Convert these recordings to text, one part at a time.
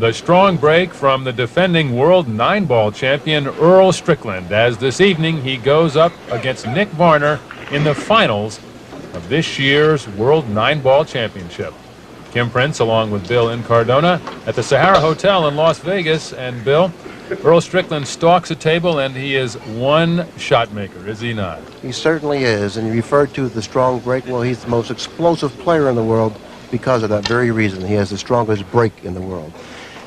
The strong break from the defending world 9-ball champion Earl Strickland, as this evening he goes up against Nick Varner in the finals of this year's World 9-Ball Championship. Kim Prince along with Bill Incardona at the Sahara Hotel in Las Vegas. And Bill, Earl Strickland stalks a table and he is one shot maker, is he not? He certainly is, and you referred to the strong break. Well, he's the most explosive player in the world because of that very reason. He has the strongest break in the world.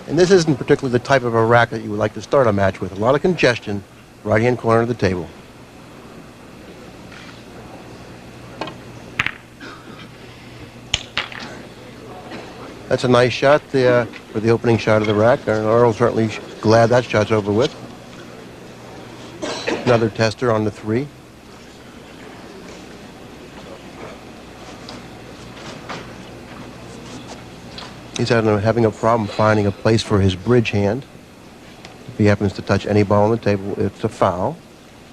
And this isn't particularly the type of a rack that you would like to start a match with. A lot of congestion, right-hand corner of the table. That's a nice shot for the opening shot of the rack. And Earl's certainly glad that shot's over with. Another tester on the 3. He's having a problem finding a place for his bridge hand. If he happens to touch any ball on the table, it's a foul.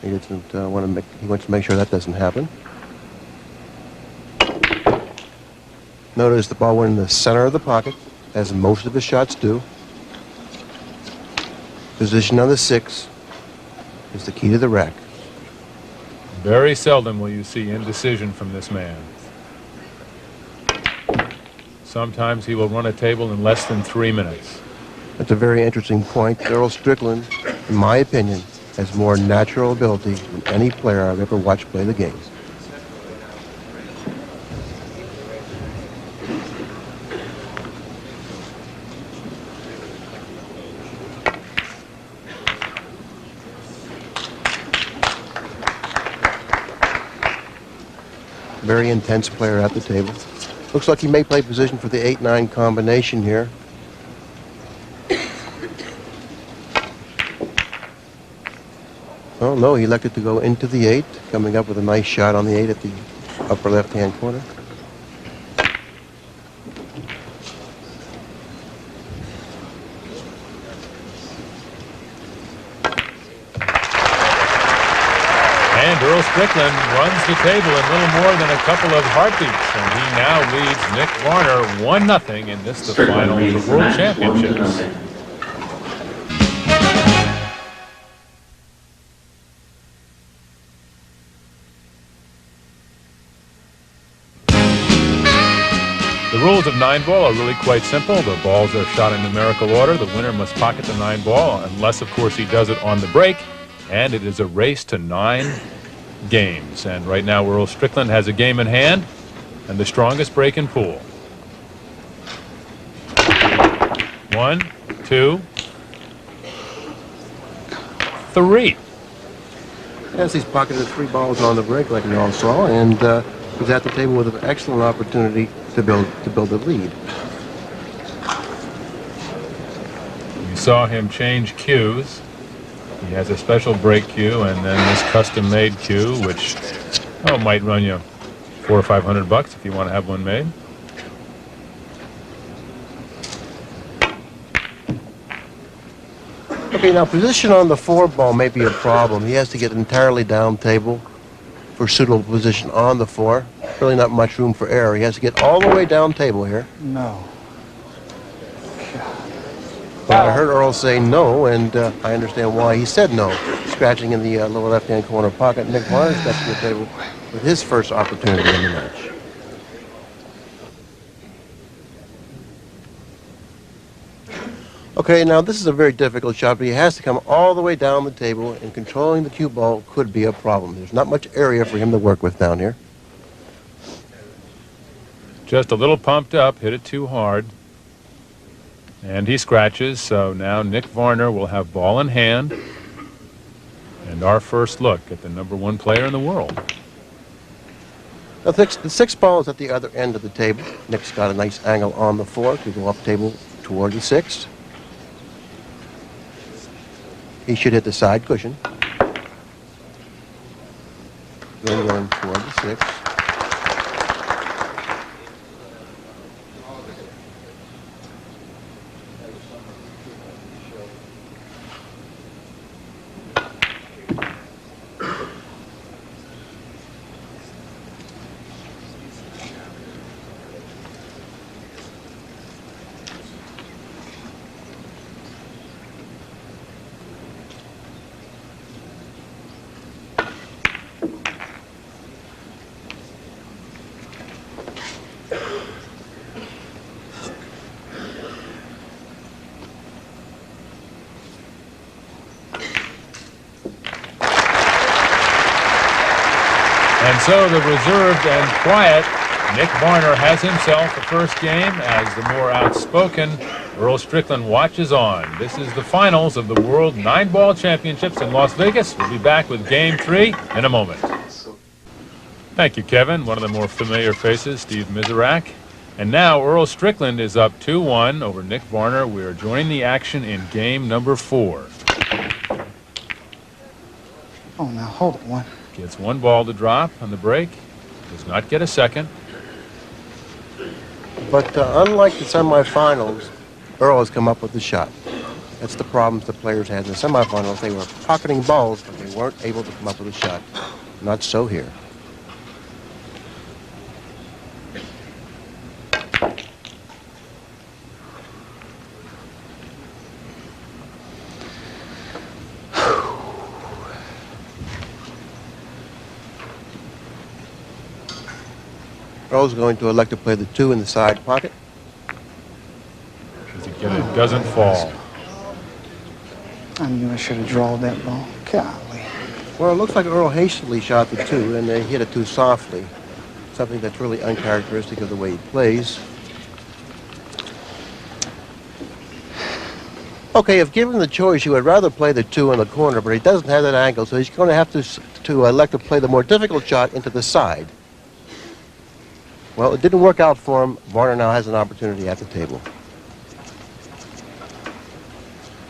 He doesn't want to make. He wants to make sure that doesn't happen. Notice the ball went in the center of the pocket, as most of his shots do. Position on the 6 is the key to the rack. Very seldom will you see indecision from this man. Sometimes he will run a table in less than 3 minutes. That's a very interesting point. Earl Strickland, in my opinion, has more natural ability than any player I've ever watched play the game. Very intense player at the table. Looks like he may play position for the 8-9 combination here. Oh no, he elected to go into the 8, coming up with a nice shot on the 8 at the upper left-hand corner. And Earl Strickland runs the table in little more than a couple of heartbeats, and he now leads Nick Varner 1-0 in this, the final of the World Championships. The rules of 9-ball are really quite simple. The balls are shot in numerical order. The winner must pocket the 9-ball, unless, of course, he does it on the break. And it is a race to 9 games. And right now, Earl Strickland has a game in hand and the strongest break in pool. 1, 2, 3. Yes, he's pocketed 3 balls on the break, like we all saw, and he's at the table with an excellent opportunity to build a lead. You saw him change cues. He has a special break cue and then this custom-made cue, which might run you $400 or $500 if you want to have one made. Okay, now position on the 4 ball may be a problem. He has to get entirely down table for suitable position on the 4. Really not much room for error. He has to get all the way down table here. No. Well, I heard Earl say no, and I understand why he said no. Scratching in the lower left-hand corner pocket, Nick Varner steps to the table with his first opportunity in the match. Okay, now this is a very difficult shot, but he has to come all the way down the table, and controlling the cue ball could be a problem. There's not much area for him to work with down here. Just a little pumped up, hit it too hard. And he scratches, so now Nick Varner will have ball in hand. And our first look at the #1 player in the world. Now, the 6 ball is at the other end of the table. Nick's got a nice angle on the 4 to go up table toward the 6. He should hit the side cushion. Then going toward the 6. And so the reserved and quiet Nick Varner has himself the first game as the more outspoken Earl Strickland watches on. This is the finals of the World 9-Ball Championships in Las Vegas. We'll be back with Game 3 in a moment. Thank you, Kevin. One of the more familiar faces, Steve Miserak. And now Earl Strickland is up 2-1 over Nick Varner. We are joining the action in game number 4. Oh, now hold it, one. Gets one ball to drop on the break. Does not get a second. But unlike the semifinals, Earl has come up with the shot. That's the problems the players had in the semifinals. They were pocketing balls, but they weren't able to come up with a shot. Not so here. Earl's going to elect to play the 2 in the side pocket. It doesn't fall. I knew I should have drawn that ball. Golly. Well, it looks like Earl hastily shot the 2, and they hit it too softly. Something that's really uncharacteristic of the way he plays. Okay, if given the choice, you would rather play the 2 in the corner, but he doesn't have that angle, so he's going to have to elect to play the more difficult shot into the side. Well, it didn't work out for him. Varner now has an opportunity at the table.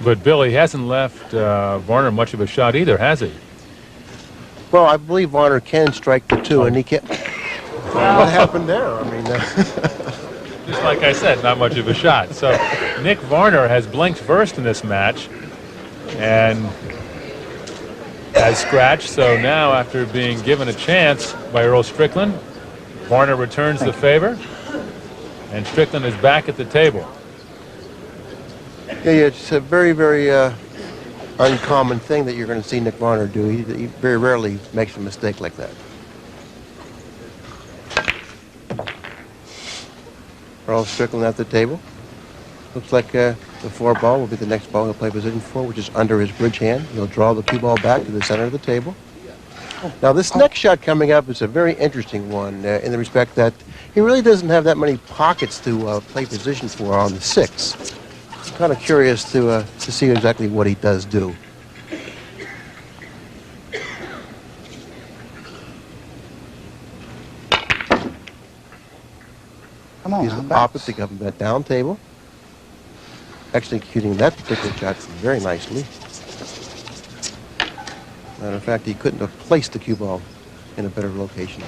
But Billy hasn't left Varner much of a shot either, has he? Well, I believe Varner can strike the 2, and he can't. What happened there? I mean, just like I said, not much of a shot. So Nick Varner has blinked first in this match and has scratched. So now, after being given a chance by Earl Strickland, Varner returns the favor, and Strickland is back at the table. Yeah, it's a very, very uncommon thing that you're going to see Nick Varner do. He very rarely makes a mistake like that. Earl Strickland at the table. Looks like the 4 ball will be the next ball he'll play position 4, which is under his bridge hand. He'll draw the 2 ball back to the center of the table. Now, this next shot coming up is a very interesting one in the respect that he really doesn't have that many pockets to play position for on the 6. I'm kind of curious to see exactly what he does do. Come on, He's opposite of that down table, executing that particular shot very nicely. Matter of fact, he couldn't have placed the cue ball in a better location.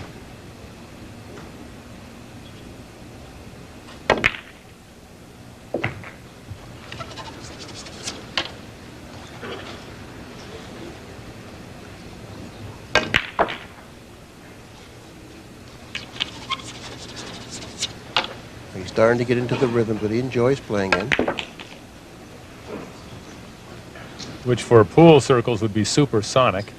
He's starting to get into the rhythm that he enjoys playing in. Which for pool circles would be supersonic.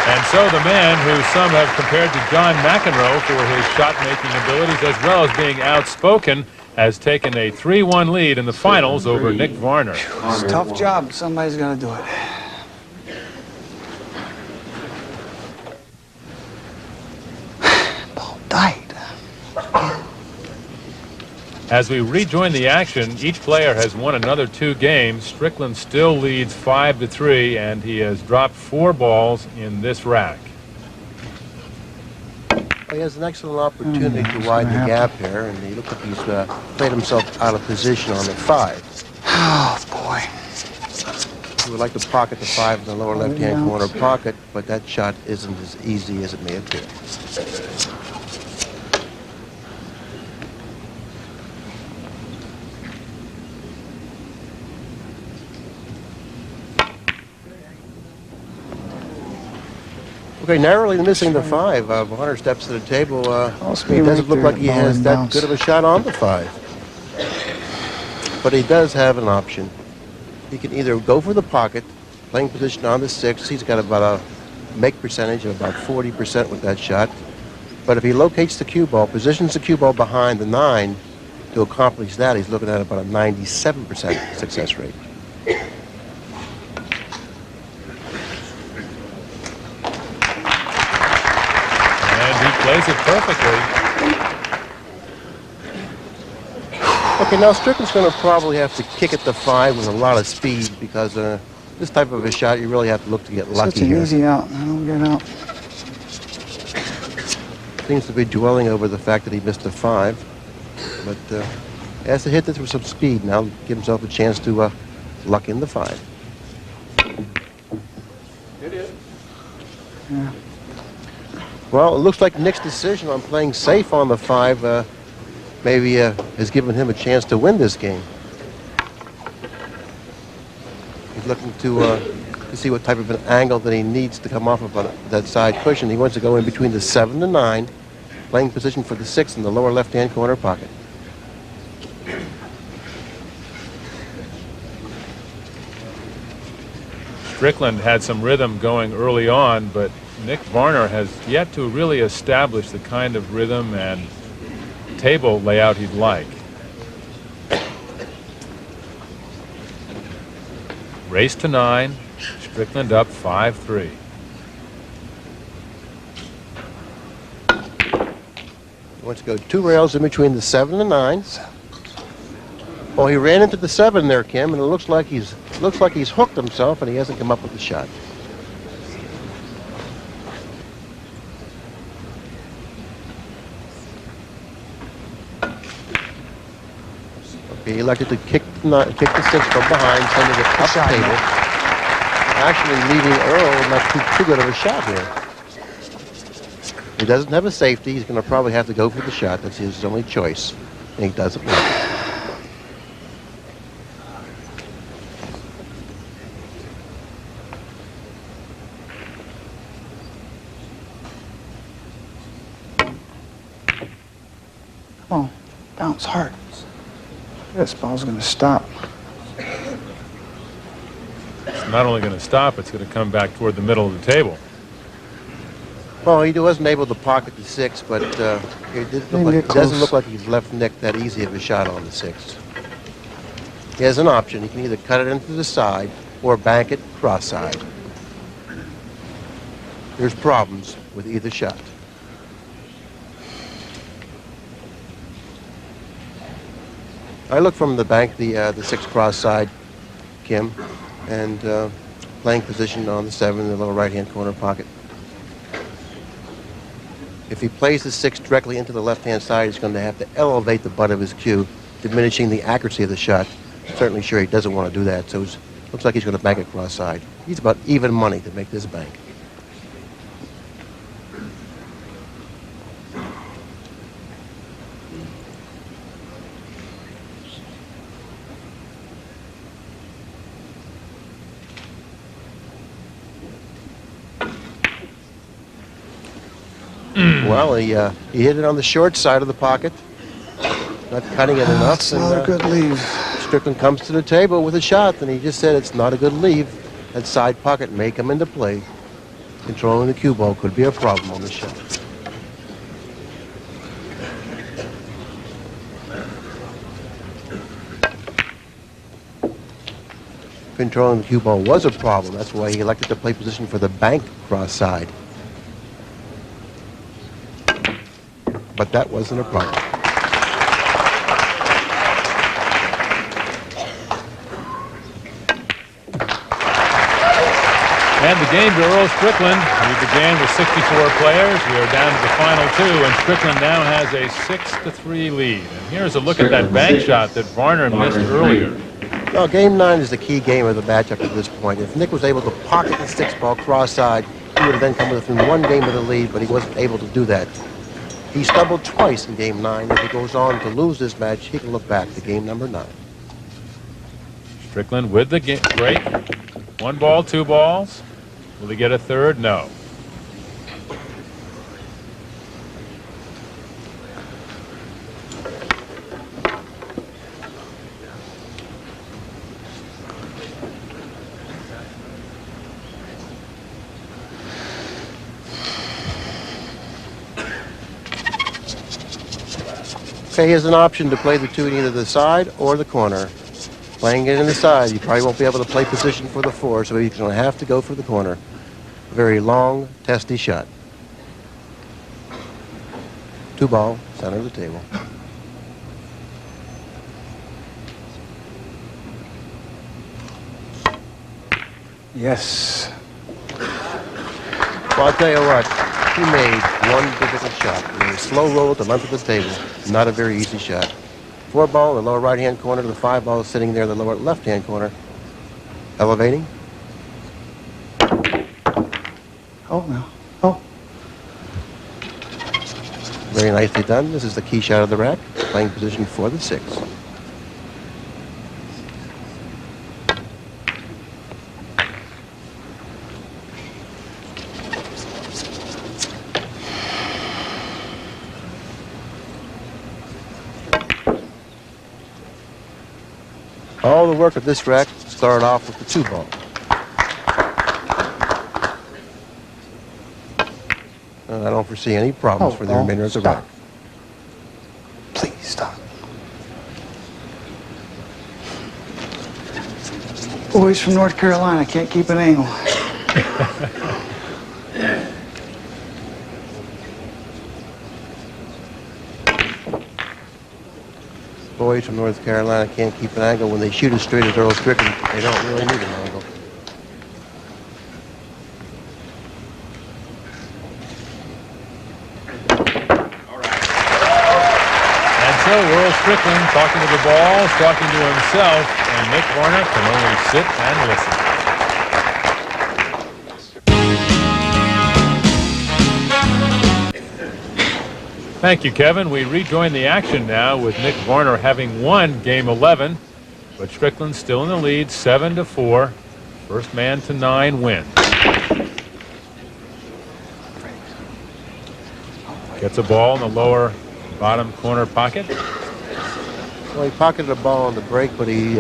And so the man who some have compared to John McEnroe for his shot-making abilities as well as being outspoken has taken a 3-1 lead in the finals over Nick Varner. It's a tough job. Somebody's going to do it. Ball died. As we rejoin the action, each player has won another 2 games. Strickland still leads 5-3, and he has dropped 4 balls in this rack. He has an excellent opportunity to widen the gap here, and he looks like he's played himself out of position on the 5. Oh, boy. He would like to pocket the 5 in the lower left-hand corner pocket, but that shot isn't as easy as it may appear. Okay, narrowly missing the 5. Varner steps to the table. It doesn't look like he has that good of a shot on the 5. But he does have an option. He can either go for the pocket, playing position on the 6. He's got about a make percentage of about 40% with that shot. But if he locates the cue ball, positions the cue ball behind the 9 to accomplish that, he's looking at about a 97% success rate. plays it perfectly. Okay, now Strickland's going to probably have to kick at the 5 with a lot of speed because this type of a shot, you really have to look to get lucky Such an here. easy out. I don't get out. Seems to be dwelling over the fact that he missed a 5, but he has to hit this with some speed now. Give himself a chance to luck in the 5. It is. Yeah. Well, it looks like Nick's decision on playing safe on the 5 maybe has given him a chance to win this game. He's looking to see what type of an angle that he needs to come off of that side cushion. He wants to go in between the 7 and 9, playing position for the 6 in the lower left-hand corner pocket. Strickland had some rhythm going early on, but Nick Varner has yet to really establish the kind of rhythm and table layout he'd like. Race to 9, Strickland up 5-3. He wants to go 2 rails in between the 7 and 9. Well, he ran into the 7 there, Kim, and it looks like he's hooked himself, and he hasn't come up with the shot. He elected to kick the 6 from behind, sending it up the table. Actually leaving Earl not too good of a shot here. He doesn't have a safety. He's going to probably have to go for the shot. That's his only choice. And he doesn't win. Come on, bounce hard. This ball's going to stop. It's not only going to stop, it's going to come back toward the middle of the table. Well, he wasn't able to pocket the 6, but it doesn't look like he's left Nick that easy of a shot on the 6. He has an option. He can either cut it into the side or bank it cross-side. There's problems with either shot. I look from the bank, the 6 cross-side, Kim, and playing position on the 7 in the lower right-hand corner pocket. If he plays the 6 directly into the left-hand side, he's going to have to elevate the butt of his cue, diminishing the accuracy of the shot. Certainly sure he doesn't want to do that, so it looks like he's going to bank it cross-side. He's about even money to make this bank. Well, he hit it on the short side of the pocket, not cutting it enough. That's not a good leave. Strickland comes to the table with a shot, and he just said it's not a good leave. That side pocket may come into play. Controlling the cue ball could be a problem on the shot. Controlling the cue ball was a problem. That's why he elected to play position for the bank cross side. But that wasn't a problem. And the game to Earl Strickland. We began with 64 players. We are down to the final 2, and Strickland now has a 6-3 lead. And here's a look at that bank shot that Varner missed earlier. Well, game 9 is the key game of the match up to this point. If Nick was able to pocket the 6 ball cross-side, he would have then come within 1 game of the lead, but he wasn't able to do that. He stumbled twice in game 9. If he goes on to lose this match, he can look back to game number 9. Strickland with the break. 1 ball, 2 balls. Will he get a third? No. Okay, he has an option to play the 2 in either the side or the corner. Playing it in the side, he probably won't be able to play position for the 4, so he's going to have to go for the corner. A very long, testy shot. 2 ball, center of the table. Yes. Well, I'll tell you what, he made one difficult shot. It was a slow roll at the length of the table. Not a very easy shot. 4 ball in the lower right-hand corner, the 5 ball sitting there in the lower left-hand corner. Elevating. Oh, no. Oh. Very nicely done. This is the key shot of the rack. Playing position for the 6. All the work of this rack started off with the 2 ball. I don't foresee any problems for the remainder of the rack. Please stop. Boys from North Carolina can't keep an angle. Boys from North Carolina can't keep an angle. When they shoot as straight as Earl Strickland, they don't really need an angle. So Earl Strickland talking to the ball, talking to himself, and Nick Varner can only sit and listen. Thank you, Kevin. We rejoin the action now with Nick Varner having won Game 11, but Strickland still in the lead, 7-4. First man to 9 wins. Gets a ball in the lower bottom corner pocket. Well, he pocketed a ball on the break, but he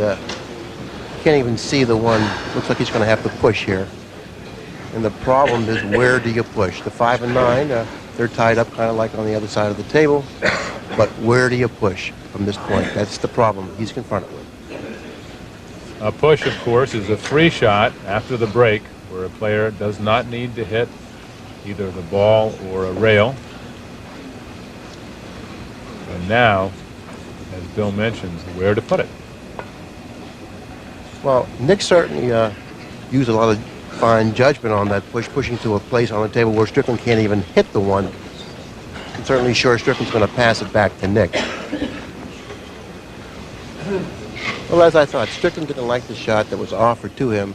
can't even see the one. Looks like he's going to have to push here. And the problem is, where do you push? The 5 and 9, they're tied up kind of like on the other side of the table. But where do you push from this point? That's the problem he's confronted with. A push, of course, is a free shot after the break where a player does not need to hit either the ball or a rail. And now, as Bill mentions, where to put it. Well, Nick certainly used a lot of fine judgment on that push, pushing to a place on the table where Strickland can't even hit the one. I'm certainly sure Strickland's going to pass it back to Nick. Well, as I thought, Strickland didn't like the shot that was offered to him,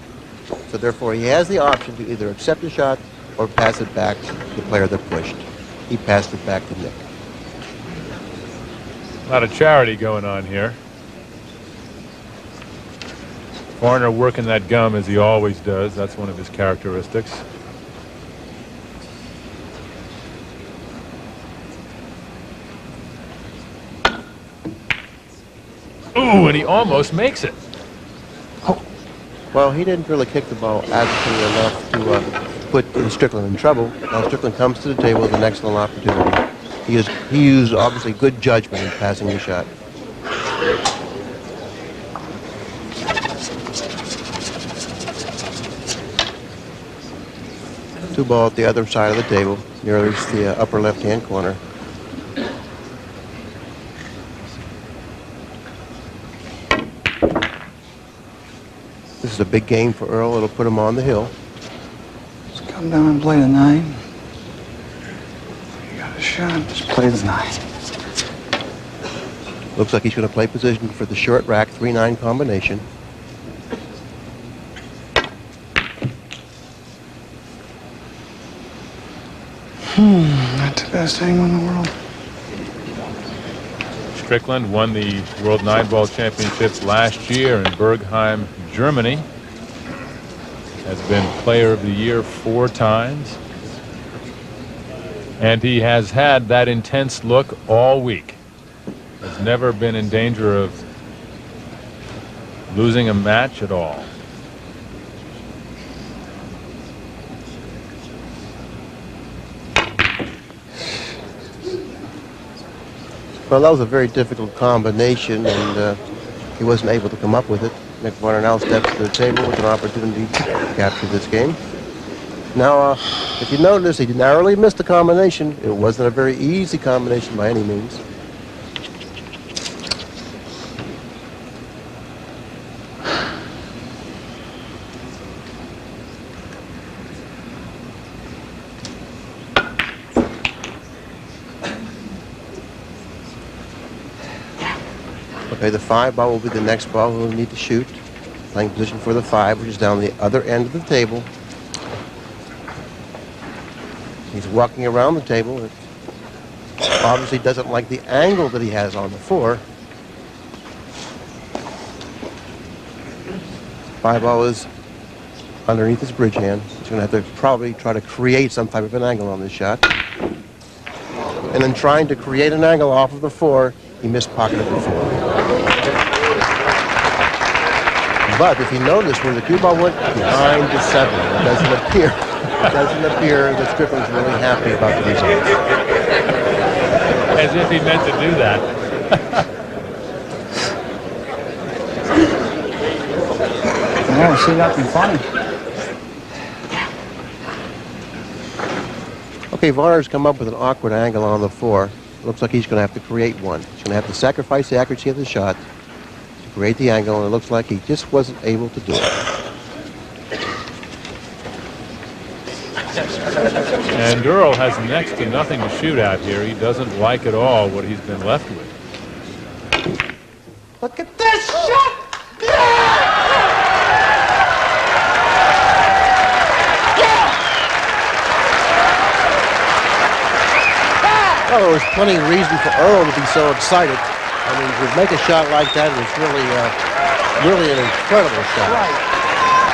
so therefore he has the option to either accept the shot or pass it back to the player that pushed. He passed it back to Nick. A lot of charity going on here. Varner working that gum as he always does. That's one of his characteristics. Ooh, and he almost makes it. Oh. Well, he didn't really kick the ball adequately enough to put Strickland in trouble. Now Strickland comes to the table with an excellent opportunity. He used obviously good judgment in passing the shot. Two ball at the other side of the table, nearly the upper left-hand corner. This is a big game for Earl. It'll put him on the hill. Just come down and play the 9. You got a shot, just play the 9. Looks like he's going to play position for the short rack 3-9 combination. Not the best angle in the world. Strickland won the World 9-Ball Championships last year in Bergheim, Germany. Has been Player of the Year 4 times. And he has had that intense look all week. Has never been in danger of losing a match at all. Well, that was a very difficult combination, and he wasn't able to come up with it. Nick Varner now steps to the table with an opportunity to capture this game. Now, if you notice, he narrowly missed the combination. It wasn't a very easy combination by any means. Okay, the 5 ball will be the next ball we'll need to shoot. Playing position for the 5, which is down the other end of the table. He's walking around the table. It obviously doesn't like the angle that he has on the 4. 5 ball is underneath his bridge hand. He's going to have to probably try to create some type of an angle on this shot. And then trying to create an angle off of the 4, he mispocketed the 4. But if you notice, when the cue ball went behind the 7, it doesn't appear that Strickland's really happy about the result. As if he meant to do that. I see nothing funny. Okay, Varner's come up with an awkward angle on the 4. Looks like he's going to have to create one. He's going to have to sacrifice the accuracy of the shot to create the angle, and it looks like he just wasn't able to do it. And Earl has next to nothing to shoot out here. He doesn't like at all what he's been left with. Look at this shot! Well, there was plenty of reason for Earl to be so excited. I mean, to make a shot like that was really an incredible shot. Right.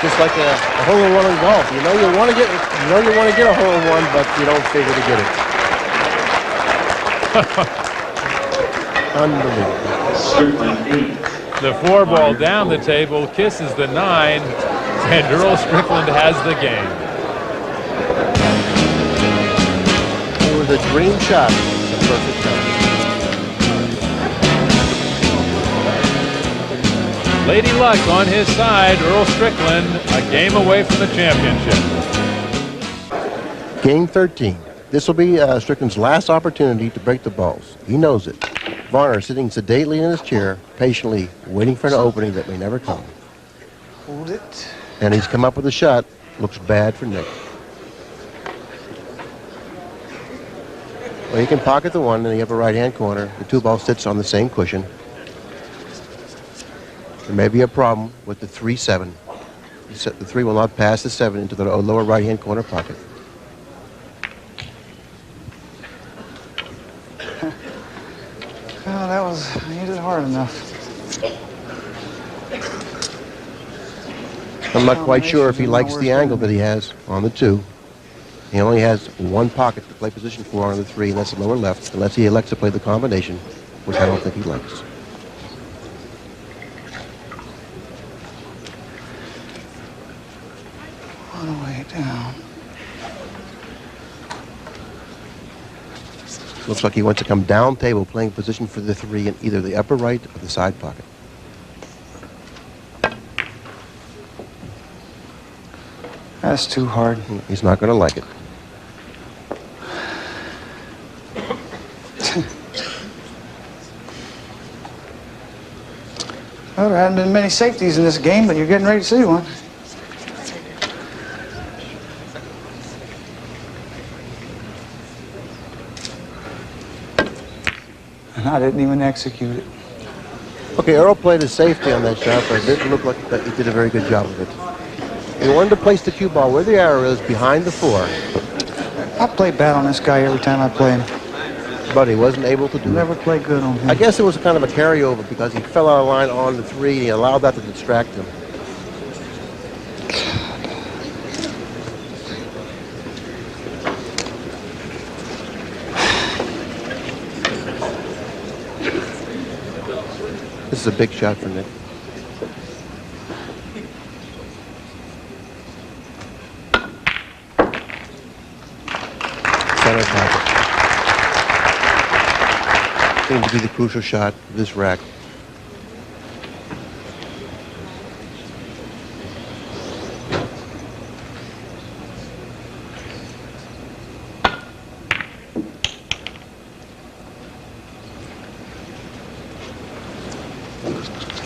Just like a hole-in-one in golf. You know you want to get a hole-in-one, but you don't figure to get it. Unbelievable. The 4 ball down the table kisses the 9, and Earl Strickland has the game. It was a dream shot. The perfect shot. Lady Luck on his side. Earl Strickland a game away from the championship. Game 13. This will be Strickland's last opportunity to break the balls. He knows it. Varner sitting sedately in his chair, patiently waiting for an opening that may never come. Hold it. And he's come up with a shot. Looks bad for Nick. Well, he can pocket the 1 in the upper right-hand corner. The 2 ball sits on the same cushion. There may be a problem with the 3-7. The 3 will not pass the 7 into the lower right-hand corner pocket. Oh, I hit it hard enough. I'm not quite sure if he likes the angle that he has on the 2. He only has 1 pocket to play position for on the 3, and that's the lower left, unless he elects to play the combination, which I don't think he likes. All the way down. Looks like he wants to come down table, playing position for the 3 in either the upper right or the side pocket. That's too hard. He's not going to like it. Well, there hadn't been many safeties in this game, but you're getting ready to see one. And I didn't even execute it. Okay, Earl played his safety on that shot, but it didn't look like that he did a very good job of it. He wanted to place the cue ball where the arrow is, behind the 4. I play bad on this guy every time I play him. But he wasn't able to do Never it. play good on him. I guess it was kind of a carryover because he fell out of line on the 3. He allowed that to distract him. This is a big shot for Nick. Center pocket. Seems to be the crucial shot of this rack.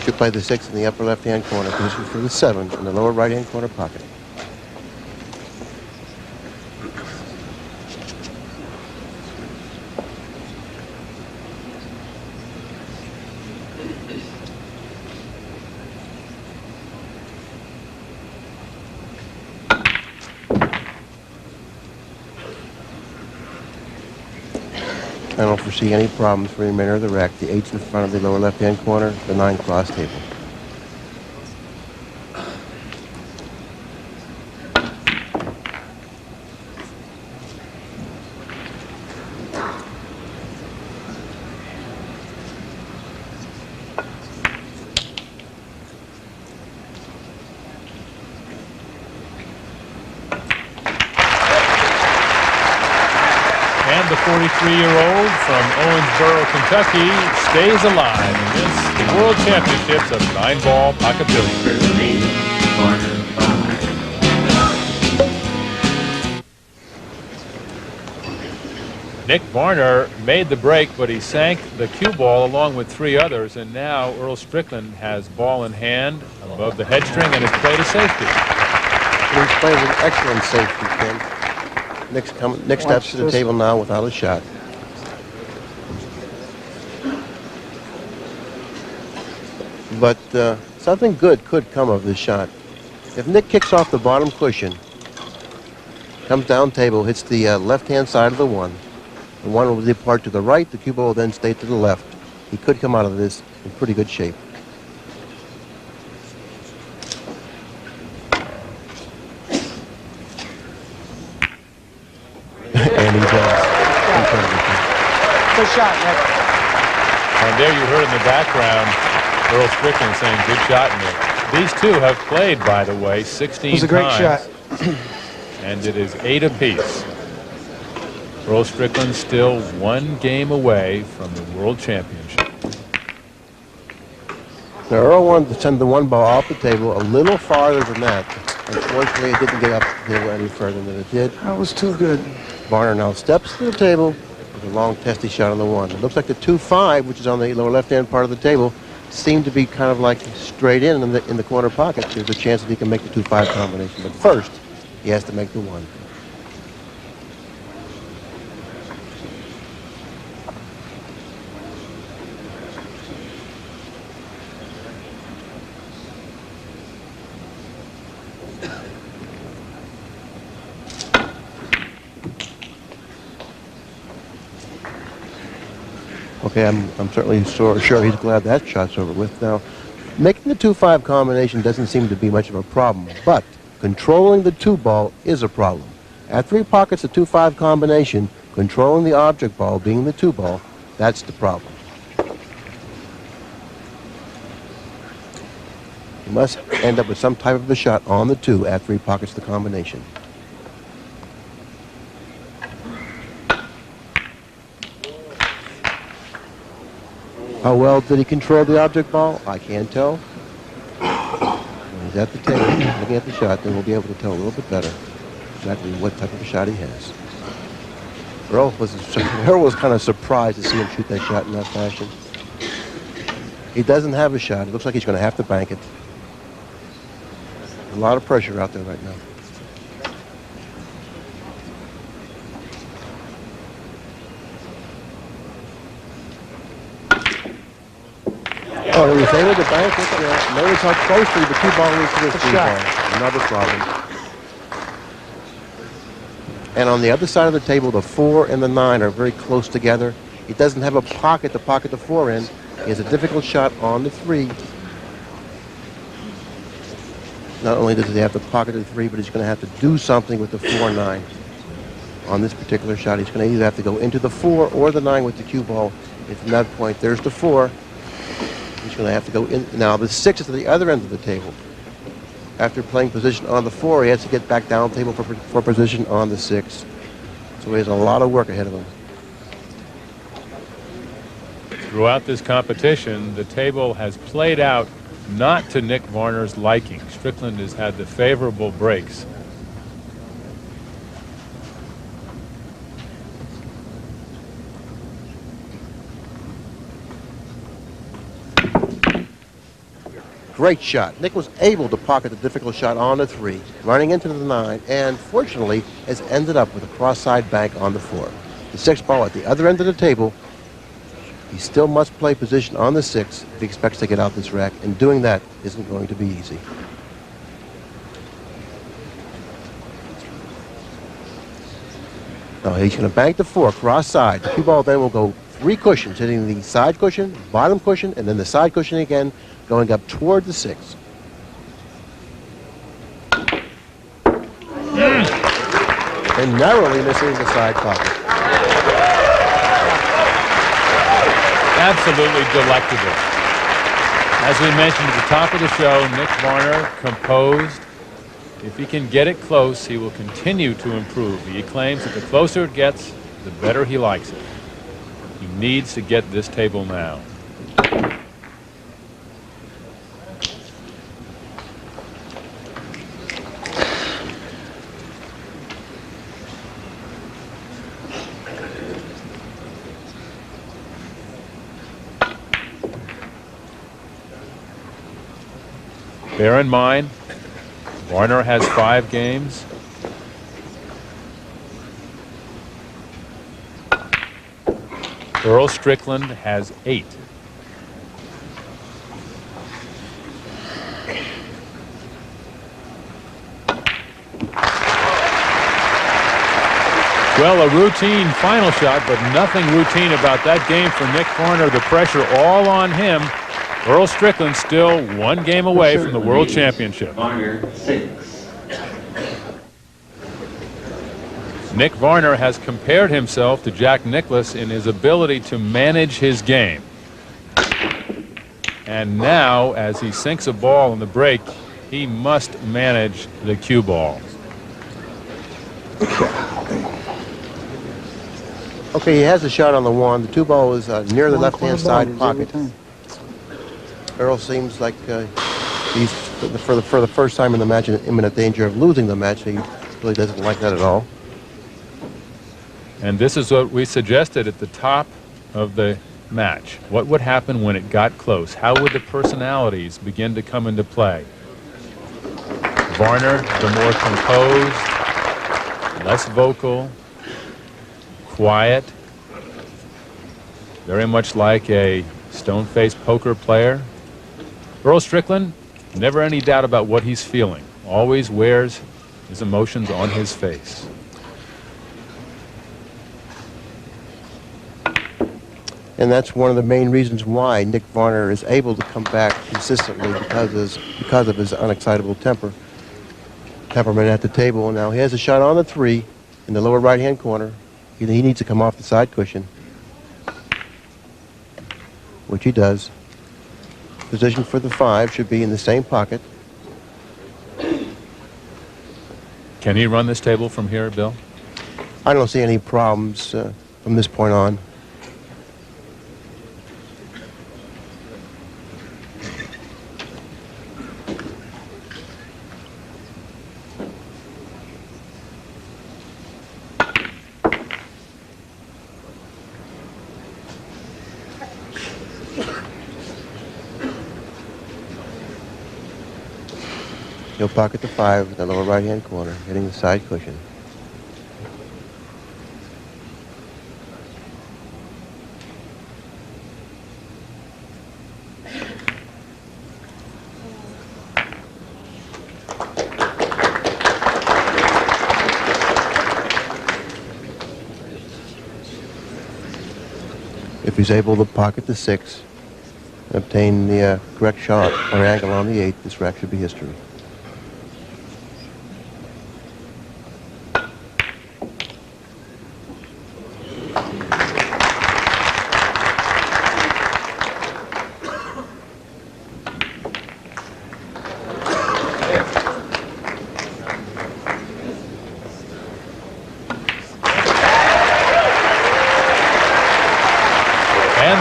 Should play the 6 in the upper left-hand corner, position for the 7 in the lower right-hand corner pocket. I don't foresee any problems for the remainder of the rack. The 8's in front of the lower left-hand corner, the 9 cross table. The 43-year-old from Owensboro, Kentucky, stays alive in this World Championships of 9-ball pocket billiards. Nick Varner made the break, but he sank the cue ball along with 3 others, and now Earl Strickland has ball in hand above the head string and has played a safety. He's played an excellent safety, Ken. Nick steps to the table now without a shot. But something good could come of this shot. If Nick kicks off the bottom cushion, comes down table, hits the left-hand side of the 1. The 1 will depart to the right, the cue ball will then stay to the left. He could come out of this in pretty good shape. And he does. Good shot, Nick. And there you heard in the background Earl Strickland saying, good shot, Nick. These two have played, by the way, 16 times. It was a great shot. And it is 8 apiece. Earl Strickland still 1 game away from the World Championship. Now Earl wanted to send the 1 ball off the table a little farther than that. Unfortunately, it didn't get up the table any further than it did. That was too good. Varner now steps to the table with a long testy shot on the 1. It looks like the 2-5, which is on the lower left-hand part of the table, seemed to be kind of like straight in the corner pocket. There's a chance that he can make the 2-5 combination. But first, he has to make the 1. Okay, I'm certainly sure he's glad that shot's over with. Now, making the 2-5 combination doesn't seem to be much of a problem, but controlling the 2 ball is a problem. At 3 pockets, a 2-5 combination, controlling the object ball being the 2 ball, that's the problem. You must end up with some type of a shot on the 2 at 3 pockets, the combination. How well did he control the object ball? I can't tell. When he's at the table looking at the shot, then we'll be able to tell a little bit better exactly what type of a shot he has. Earl was kind of surprised to see him shoot that shot in that fashion. He doesn't have a shot. It looks like he's going to have to bank it. A lot of pressure out there right now. Oh, he was able to bank it. Notice how closely the 2 ball is to this 3 ball. Another problem. And on the other side of the table, the 4 and the 9 are very close together. He doesn't have a pocket to pocket the 4 in. He has a difficult shot on the 3. Not only does he have to pocket the 3, but he's going to have to do something with the 4-9. On this particular shot, he's going to either have to go into the 4 or the 9 with the cue ball. And from that point, there's the 4. He's going to have to go in. Now, the 6 is at the other end of the table. After playing position on the 4, he has to get back down table for position on the 6. So he has a lot of work ahead of him. Throughout this competition, the table has played out not to Nick Varner's liking. Strickland has had the favorable breaks. great shot. Nick was able to pocket the difficult shot on the 3, running into the 9, and fortunately has ended up with a cross-side bank on the 4. The 6 ball at the other end of the table. He still must play position on the 6 if he expects to get out this rack, and doing that isn't going to be easy. Now he's going to bank the 4 cross side. The cue ball then will go 3 cushions, hitting the side cushion, bottom cushion, and then the side cushion again, going up toward the 6. And narrowly missing the side pocket. Absolutely delectable. As we mentioned at the top of the show, Nick Varner composed. If he can get it close, he will continue to improve. He claims that the closer it gets, the better he likes it. He needs to get this table now. Bear in mind, Varner has 5 games. Earl Strickland has 8. Well, a routine final shot, but nothing routine about that game for Nick Varner. The pressure all on him. Earl Strickland still 1 game away from the World Championship. Varner 6. Nick Varner has compared himself to Jack Nicklaus in his ability to manage his game. And now, as he sinks a ball in the break, he must manage the cue ball. Okay, he has a shot on the 1. The 2 ball is near the left-hand side pocket. Earl seems like he's, for the first time in the match, in imminent danger of losing the match. He really doesn't like that at all. And this is what we suggested at the top of the match. What would happen when it got close? How would the personalities begin to come into play? Varner, the more composed, less vocal, quiet, very much like a stone-faced poker player. Earl Strickland, never any doubt about what he's feeling. Always wears his emotions on his face. And that's one of the main reasons why Nick Varner is able to come back consistently, because of his unexcitable temperament at the table. And now he has a shot on the 3 in the lower right-hand corner. He needs to come off the side cushion, which he does. Position for the 5 should be in the same pocket. Can he run this table from here, Bill? I don't see any problems from this point on. He'll pocket the 5 in the lower right-hand corner, hitting the side cushion. If he's able to pocket the 6 and obtain the correct shot or angle on the 8, this rack should be history.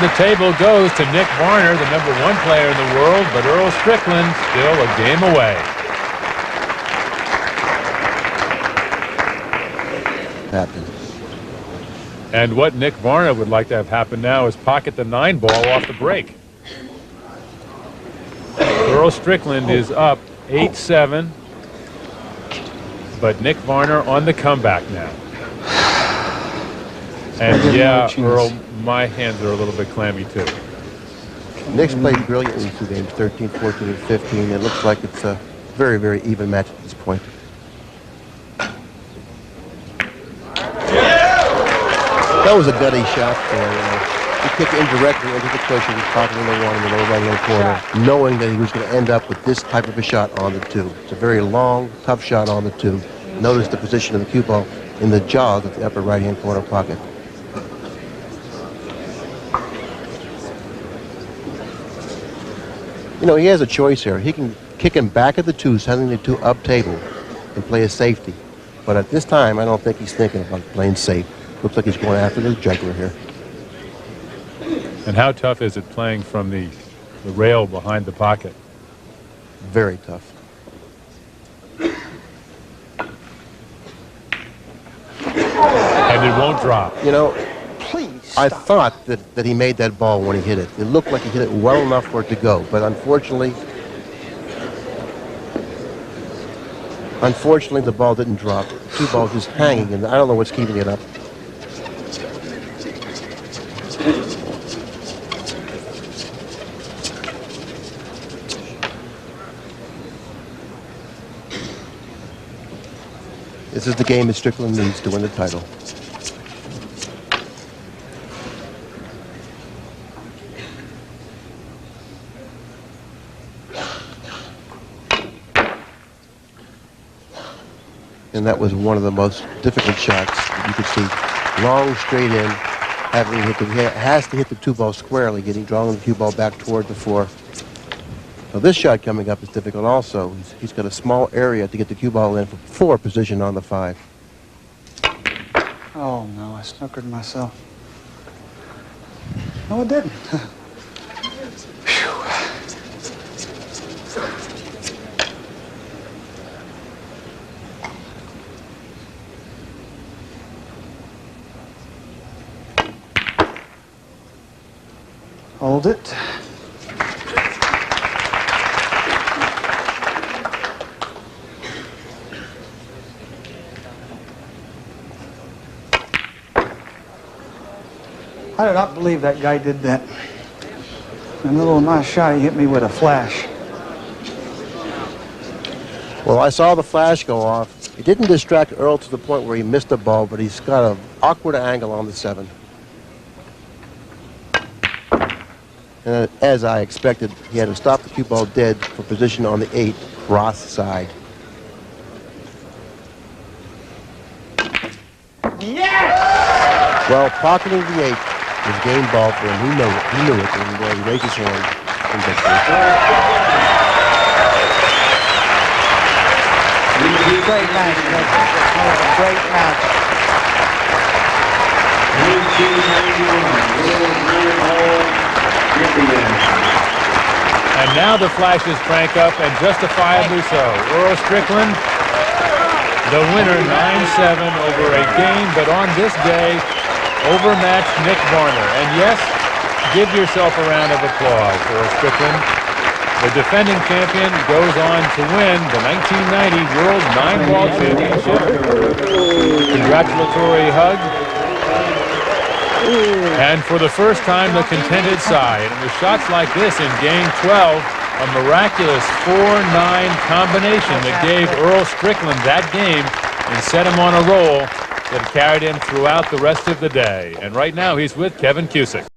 The table goes to Nick Varner, the #1 player in the world, but Earl Strickland still a game away. Happened. And what Nick Varner would like to have happen now is pocket the 9 ball off the break. Earl Strickland is up 8-7. But Nick Varner on the comeback now. And yeah, Earl, my hands are a little bit clammy too. Nick's played brilliantly through games 13, 14, and 15. It looks like it's a very, very even match at this point. That was a gutty shot there. He kicked indirectly into the cushion, pocket in the one in the lower right-hand corner, knowing that he was going to end up with this type of a shot on the two. It's a very long, tough shot on the two. Notice the position of the cue ball in the jaws of the upper right-hand corner pocket. You know, he has a choice here. He can kick him back at the two, sending the two up table, and play a safety. But at this time, I don't think he's thinking about playing safe. Looks like he's going after the juggler here. And how tough is it playing from the rail behind the pocket? Very tough. And it won't drop. You know, I thought that he made that ball when he hit it. It looked like he hit it well enough for it to go. But unfortunately, the ball didn't drop. Two balls just hanging, and I don't know what's keeping it up. This is the game that Strickland needs to win the title. And that was one of the most difficult shots that you could see. Long, straight in, has to hit the two ball squarely, drawing the cue ball back toward the four. Now this shot coming up is difficult also. He's got a small area to get the cue ball in for four position on the five. Oh no, I snookered myself. No, it didn't. Hold it. I do not believe that guy did that. In the middle of my shot, he hit me with a flash. Well, I saw the flash go off. It didn't distract Earl to the point where he missed the ball, but he's got an awkward angle on the 7. And as I expected, he had to stop the cue ball dead for position on the 8, Ross side. Yes! Well, pocketing the 8 was game ball for him. He knew it. He raised his hand in victory. Great match. Great match. 1991. And now the flashes crank up, and justifiably so. Earl Strickland, the winner, 9-7 over a game, but on this day, overmatched Nick Varner. And yes, give yourself a round of applause for Strickland. The defending champion goes on to win the 1990 World 9-Ball Championship. Congratulatory hug. And for the first time, the contended side. And with shots like this in Game 12, a miraculous 4-9 combination that gave Earl Strickland that game and set him on a roll that carried him throughout the rest of the day. And right now, he's with Kevin Cusick.